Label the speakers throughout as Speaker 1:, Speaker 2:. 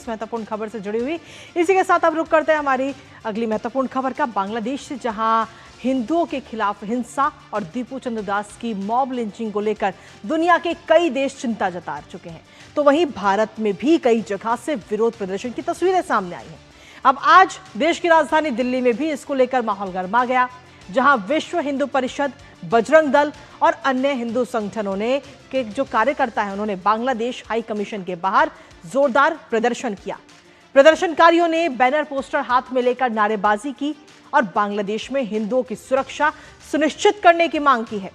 Speaker 1: महत्वपूर्ण खबर से जुड़ी हुई। इसी के साथ अब रुक करते हैं हमारी अगली महत्वपूर्ण खबर का, बांग्लादेश से, जहां हिंदुओं के खिलाफ हिंसा और दीपू चंद्र दास की मॉब लिंचिंग को लेकर दुनिया के कई देश चिंता जता चुके हैं। तो वहीं भारत में भी कई जगह से विरोध प्रदर्शन की तस्वीरें सामने आई हैं। अब आज देश की राजधानी दिल्ली में भी इसको लेकर माहौल गर्मा गया, जहां विश्व हिंदू परिषद, बजरंग दल और अन्य हिंदू संगठनों ने के जो कार्यकर्ता हैं उन्होंने बांग्लादेश हाई कमीशन के बाहर जोरदार प्रदर्शन किया। प्रदर्शनकारियों ने बैनर पोस्टर हाथ में लेकर नारेबाजी की और बांग्लादेश में हिंदुओं की सुरक्षा सुनिश्चित करने की मांग की है।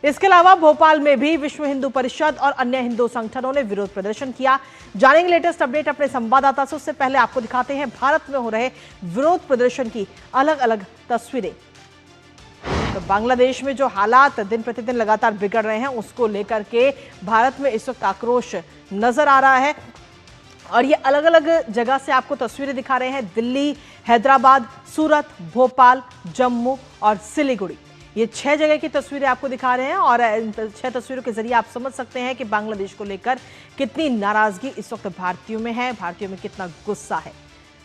Speaker 1: इसके अलावा भोपाल में भी विश्व हिंदू परिषद और अन्य हिंदू संगठनों ने विरोध प्रदर्शन किया। जानेंगे लेटेस्ट अपडेट अपने संवाददाता से। उससे पहले आपको दिखाते हैं भारत में हो रहे विरोध प्रदर्शन की अलग अलग तस्वीरें। तो बांग्लादेश में जो हालात दिन प्रतिदिन लगातार बिगड़ रहे हैं उसको लेकर के भारत में इस वक्त आक्रोश नजर आ रहा है और ये अलग अलग जगह से आपको तस्वीरें दिखा रहे हैं। दिल्ली, हैदराबाद, सूरत, भोपाल, जम्मू और सिलीगुड़ी, ये 6 जगह की तस्वीरें आपको दिखा रहे हैं और इन 6 तस्वीरों के जरिए आप समझ सकते हैं कि बांग्लादेश को लेकर कितनी नाराजगी इस वक्त भारतीयों में है, भारतीयों में कितना गुस्सा है।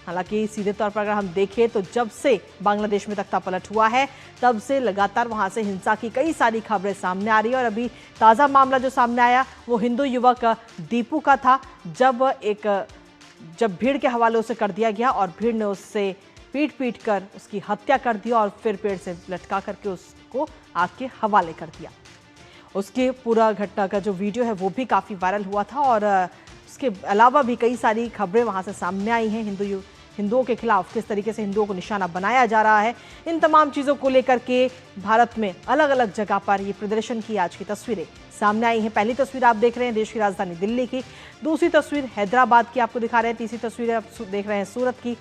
Speaker 1: हालांकि सीधे तौर पर अगर हम देखें तो जब से बांग्लादेश में तख्ता पलट हुआ है तब से लगातार वहां से हिंसा की कई सारी खबरें सामने आ रही है और अभी ताज़ा मामला जो सामने आया वो हिंदू युवक दीपू का था, जब भीड़ के हवाले उसे कर दिया गया और भीड़ ने उससे पीट कर उसकी हत्या कर दी और फिर पेड़ से लटका करके उसको आग के हवाले कर दिया। उसके पूरा घटना का जो वीडियो है वो भी काफ़ी वायरल हुआ था और उसके अलावा भी कई सारी खबरें वहाँ से सामने आई हैं। हिंदुओं के खिलाफ किस तरीके से हिंदुओं को निशाना बनाया जा रहा है, इन तमाम चीज़ों को लेकर के भारत में अलग अलग जगह पर ये प्रदर्शन की आज की तस्वीरें सामने आई हैं। पहली तस्वीर आप देख रहे हैं देश की राजधानी दिल्ली की, दूसरी तस्वीर हैदराबाद की आपको दिखा रहे हैं, तीसरी तस्वीर आप देख रहे हैं सूरत की,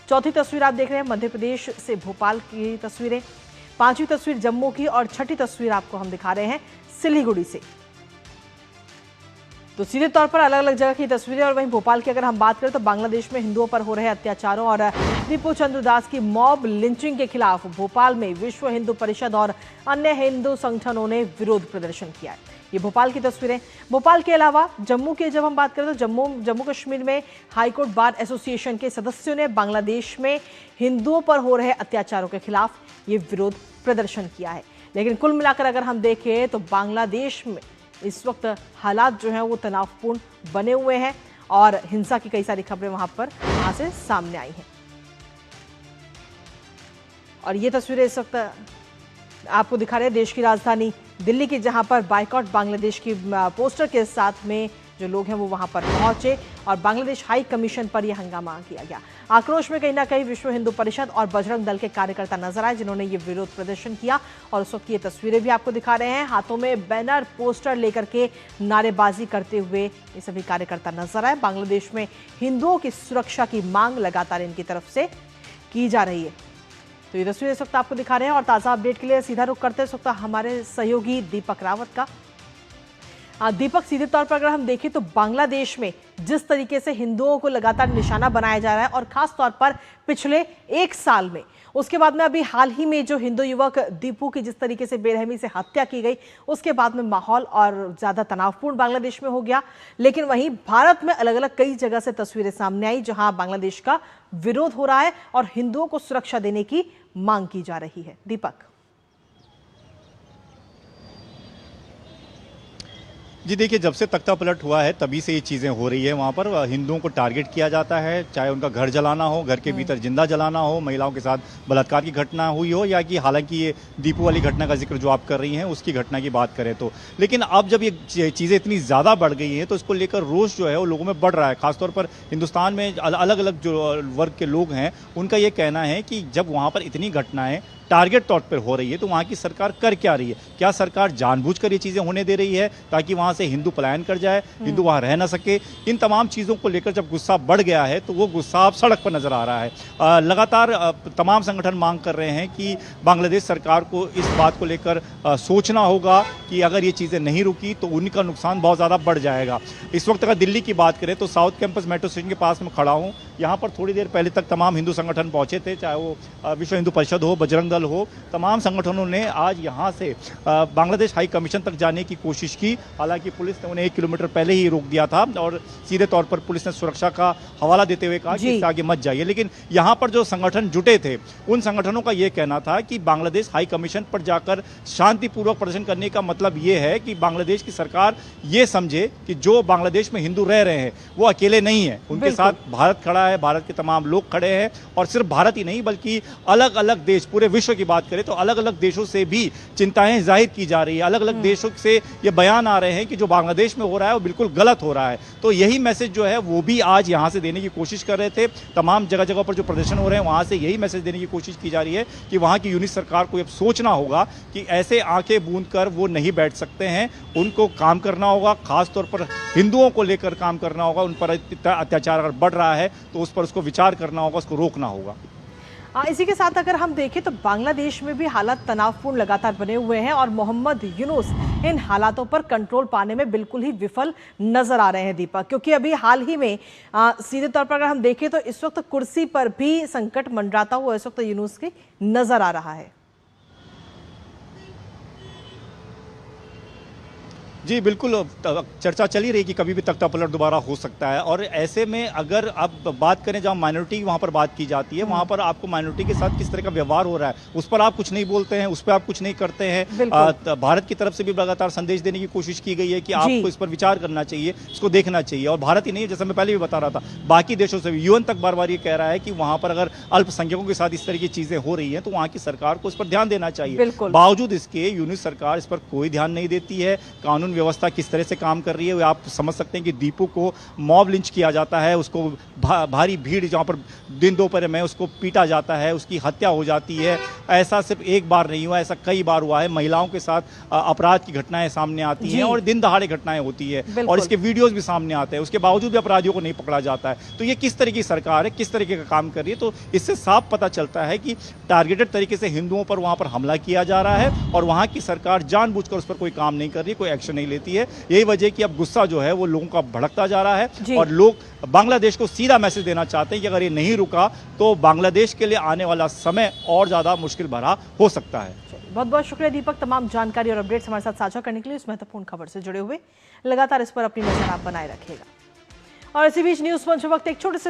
Speaker 1: चौथी तस्वीर आप देख रहे हैं मध्य प्रदेश से भोपाल की तस्वीरें, पांचवी तस्वीर जम्मू की और छठी तस्वीर आपको हम दिखा रहे हैं सिलीगुड़ी से। तो सीधे तौर पर अलग अलग जगह की तस्वीरें। और वहीं भोपाल की अगर हम बात करें तो बांग्लादेश में हिंदुओं पर हो रहे अत्याचारों और दीपू चंद्र दास की मॉब लिंचिंग के खिलाफ भोपाल में विश्व हिंदू परिषद और अन्य हिंदू संगठनों ने विरोध प्रदर्शन किया है। ये भोपाल की तस्वीरें। भोपाल के अलावा जम्मू की जब हम बात करें तो जम्मू कश्मीर में हाईकोर्ट बार एसोसिएशन के सदस्यों ने बांग्लादेश में हिंदुओं पर हो रहे अत्याचारों के खिलाफ ये विरोध प्रदर्शन किया है। लेकिन कुल मिलाकर अगर हम देखें तो बांग्लादेश में इस वक्त हालात जो हैं वो तनावपूर्ण बने हुए हैं और हिंसा की कई सारी खबरें वहां से सामने आई हैं। और ये तस्वीरें इस वक्त आपको दिखा रहे हैं देश की राजधानी दिल्ली की, जहां पर बायकॉट बांग्लादेश की पोस्टर के साथ में जो लोग हैं वो वहां पर पहुंचे और बांग्लादेश हाई कमीशन पर यह हंगामा किया गया। आक्रोश में कहीं ना कहीं विश्व हिंदू परिषद और बजरंग दल के कार्यकर्ता नजर आए जिन्होंने ये विरोध प्रदर्शन किया और उस वक्त ये तस्वीरें भी आपको दिखा रहे हैं, हाथों में बैनर पोस्टर लेकर के नारेबाजी करते हुए ये सभी कार्यकर्ता नजर आए। बांग्लादेश में हिंदुओं की सुरक्षा की मांग लगातार इनकी तरफ से की जा रही है। तो ये तस्वीर इस वक्त आपको दिखा रहे हैं और ताज़ा अपडेट के लिए सीधा रुख करते हैं इस वक्त हमारे सहयोगी दीपक रावत का। दीपक, सीधे तौर पर अगर हम देखें तो बांग्लादेश में जिस तरीके से हिंदुओं को लगातार निशाना बनाया जा रहा है और खास तौर पर पिछले 1 साल में, उसके बाद में अभी हाल ही में जो हिंदू युवक दीपू की जिस तरीके से बेरहमी से हत्या की गई, उसके बाद में माहौल और ज़्यादा तनावपूर्ण बांग्लादेश में हो गया। लेकिन वहीं भारत में अलग अलग कई जगह से तस्वीरें सामने आई जहां बांग्लादेश का विरोध हो रहा है और हिंदुओं को सुरक्षा देने की मांग की जा रही है। दीपक
Speaker 2: जी देखिए, जब से तख्ता पलट हुआ है तभी से ये चीज़ें हो रही है। वहाँ पर हिंदुओं को टारगेट किया जाता है, चाहे उनका घर जलाना हो, घर के भीतर जिंदा जलाना हो, महिलाओं के साथ बलात्कार की घटना हुई हो, या कि हालांकि ये दीपू वाली घटना का जिक्र जो आप कर रही हैं उसकी घटना की बात करें तो। लेकिन अब जब ये चीज़ें इतनी ज़्यादा बढ़ गई हैं तो इसको लेकर रोष जो है वो लोगों में बढ़ रहा है। खासतौर पर हिंदुस्तान में अलग अलग जो वर्ग के लोग हैं उनका ये कहना है कि जब वहाँ पर इतनी घटनाएँ टारगेट तौर पर हो रही है तो वहाँ की सरकार कर क्या रही है? क्या सरकार जानबूझकर ये चीज़ें होने दे रही है ताकि वहाँ से हिंदू पलायन कर जाए, हिंदू वहाँ रह ना सके? इन तमाम चीज़ों को लेकर जब गुस्सा बढ़ गया है तो वो गुस्सा अब सड़क पर नज़र आ रहा है। लगातार तमाम संगठन मांग कर रहे हैं कि बांग्लादेश सरकार को इस बात को लेकर सोचना होगा कि अगर ये चीज़ें नहीं रुकी तो उनका नुकसान बहुत ज़्यादा बढ़ जाएगा। इस वक्त अगर दिल्ली की बात करें तो साउथ कैंपस मेट्रो स्टेशन के पास में खड़ा हूँ। यहाँ पर थोड़ी देर पहले तक तमाम हिंदू संगठन पहुँचे थे, चाहे वो विश्व हिंदू परिषद हो, बजरंग दल हो, तमाम संगठनों ने आज यहाँ से बांग्लादेश हाई कमीशन तक जाने की कोशिश की। हालांकि कि पुलिस ने उन्हें 1 किलोमीटर पहले ही रोक दिया था और सीधे तौर पर पुलिस ने सुरक्षा का हवाला देते हुए कहा कि इससे आगे मत जाइए। लेकिन यहाँ पर जो संगठन जुटे थे उन संगठनों का ये कहना था कि बांग्लादेश हाई कमीशन पर जाकर शांतिपूर्वक प्रदर्शन करने का मतलब ये है कि बांग्लादेश की सरकार ये समझे कि जो बांग्लादेश में हिंदू रह रहे हैं वो अकेले नहीं है, उनके साथ भारत खड़ा है, भारत के तमाम लोग खड़े हैं। और सिर्फ भारत ही नहीं बल्कि अलग अलग देश, पूरे विश्व की बात करें तो अलग अलग देशों से भी चिंताएं जाहिर की जा रही है, अलग अलग देशों से ये बयान आ रहे हैं कि जो बांग्लादेश में हो रहा है वो बिल्कुल गलत हो रहा है। तो यही मैसेज जो है वो भी आज यहाँ से देने की कोशिश कर रहे थे। तमाम जगह जगह पर जो प्रदर्शन हो रहे हैं वहाँ से यही मैसेज देने की कोशिश की जा रही है कि वहाँ की यूनिट सरकार को अब सोचना होगा कि ऐसे आंखें बूंद कर वो नहीं बैठ सकते हैं, उनको काम करना होगा, खासतौर पर हिंदुओं को लेकर काम करना होगा। उन पर अत्याचार अगर बढ़ रहा है तो उस पर उसको विचार करना होगा, उसको रोकना होगा।
Speaker 1: इसी के साथ अगर हम देखें तो बांग्लादेश में भी हालात तनावपूर्ण लगातार बने हुए हैं और मोहम्मद यूनुस इन हालातों पर कंट्रोल पाने में बिल्कुल ही विफल नजर आ रहे हैं दीपक, क्योंकि अभी हाल ही में सीधे तौर पर अगर हम देखें तो इस वक्त कुर्सी पर भी संकट मंडराता हुआ इस वक्त यूनुस की नजर आ रहा है।
Speaker 2: जी बिल्कुल, चर्चा चली रही कि कभी भी तख्ता पलट दोबारा हो सकता है। और ऐसे में अगर आप बात करें जहाँ माइनॉरिटी वहाँ पर बात की जाती है, वहाँ पर आपको माइनॉरिटी के साथ किस तरह का व्यवहार हो रहा है उस पर आप कुछ नहीं बोलते हैं, उस पर आप कुछ नहीं करते हैं। भारत की तरफ से भी लगातार संदेश देने की कोशिश की गई है कि आपको इस पर विचार करना चाहिए, इसको देखना चाहिए। और भारत ही नहीं, जैसा मैं पहले भी बता रहा था, बाकी देशों से भी यूएन तक बार बार ये कह रहा है कि वहाँ पर अगर अल्पसंख्यकों के साथ इस तरह की चीजें हो रही हैं तो वहाँ की सरकार को इस पर ध्यान देना चाहिए। बावजूद इसके यूनिट सरकार इस पर कोई ध्यान नहीं देती है। कानून व्यवस्था किस तरह से काम कर रही है आप समझ सकते हैं कि दीपू को मॉब लिंच किया जाता है, उसको भारी भीड़ जहां पर दिन दोपहर में उसको पीटा जाता है, उसकी हत्या हो जाती है। ऐसा सिर्फ एक बार नहीं हुआ, ऐसा कई बार हुआ है। महिलाओं के साथ अपराध की घटनाएं सामने आती हैं और दिन दहाड़े घटनाएं होती है और इसके वीडियोस भी सामने आते हैं, उसके बावजूद भी अपराधियों को नहीं पकड़ा जाता है। तो ये किस तरह की सरकार है, किस तरीके का काम कर रही है? तो इससे साफ पता चलता है कि टारगेटेड तरीके से हिंदुओं पर वहां पर हमला किया जा रहा है और वहां की सरकार जानबूझकर उस पर कोई काम नहीं कर रही, कोई एक्शन नहीं लेती है। यही वजह कि अब गुस्सा जो है वो लोगों का भड़कता जा रहा है और लोग बांग्लादेश को सीधा मैसेज देना चाहते हैं कि अगर ये नहीं रुका तो बांग्लादेश के लिए आने वाला समय और ज्यादा मुश्किल भरा हो सकता है।
Speaker 1: बहुत बहुत शुक्रिया दीपक, तमाम जानकारी और अपडेट्स हमारे साथ साझा करने के लिए। इस महत्वपूर्ण खबर से जुड़े हुए लगातार इस पर अपनी नजर आप बनाए रखिएगा। और इसी बीच न्यूज पंच वक्त एक छोटे से